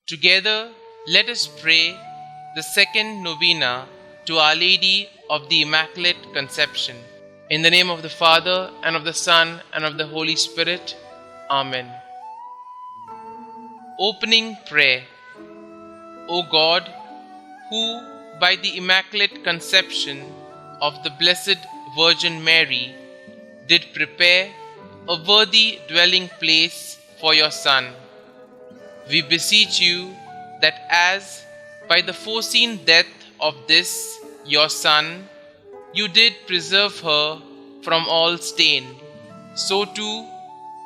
Together, let us pray the second novena to Our Lady of the Immaculate Conception. In the name of the Father, and of the Son, and of the Holy Spirit. Amen. Opening Prayer. O God, who by the Immaculate Conception of the Blessed Virgin Mary did prepare a worthy dwelling place for your Son, we beseech you that as by the foreseen death of this your Son you did preserve her from all stain, so too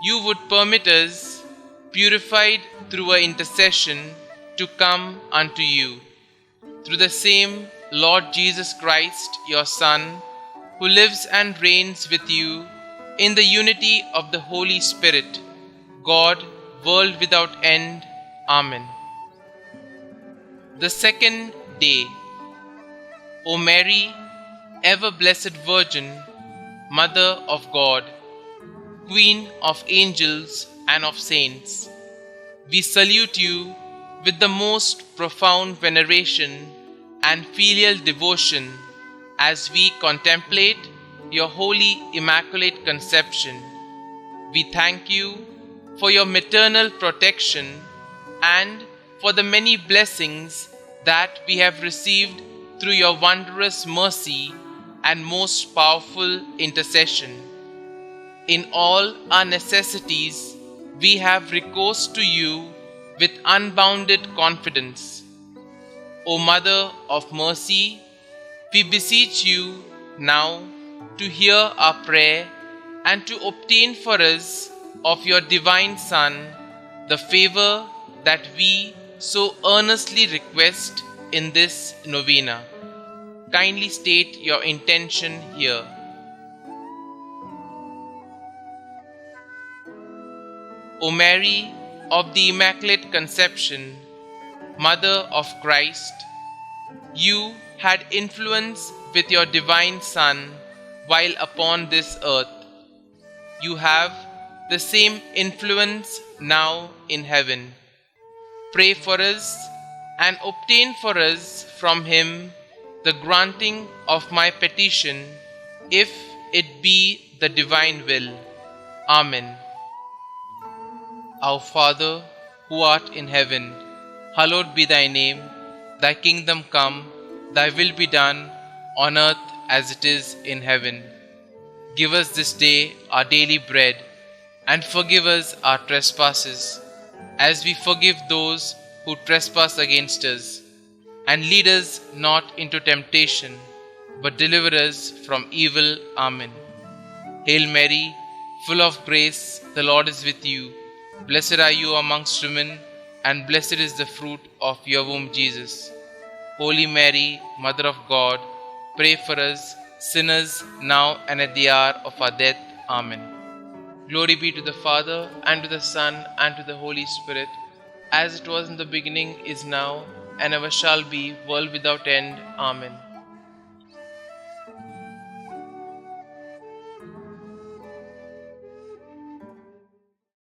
you would permit us, purified through her intercession, to come unto you. Through the same Lord Jesus Christ, your Son, who lives and reigns with you in the unity of the Holy Spirit, God, world without end. Amen. The second day. O Mary, ever blessed Virgin, Mother of God, Queen of angels and of saints, we salute you with the most profound veneration and filial devotion as we contemplate your holy Immaculate Conception. We thank you for your maternal protection and for the many blessings that we have received through your wondrous mercy and most powerful intercession. In all our necessities, we have recourse to you with unbounded confidence. O Mother of Mercy, we beseech you now to hear our prayer and to obtain for us of your divine Son the favor that we so earnestly request in this novena. Kindly state your intention here. O Mary of the Immaculate Conception, Mother of Christ, you had influence with your divine Son while upon this earth. You have the same influence now in heaven. Pray for us and obtain for us from him the granting of my petition, if it be the divine will. Amen. Our Father, who art in heaven, hallowed be thy name. Thy kingdom come, thy will be done, on earth as it is in heaven. Give us this day our daily bread, and forgive us our trespasses, as we forgive those who trespass against us. And lead us not into temptation, but deliver us from evil. Amen. Hail Mary, full of grace, the Lord is with you. Blessed are you amongst women, and blessed is the fruit of your womb, Jesus. Holy Mary, Mother of God, pray for us sinners, now and at the hour of our death. Amen. Glory be to the Father, and to the Son, and to the Holy Spirit, as it was in the beginning, is now, and ever shall be, world without end. Amen.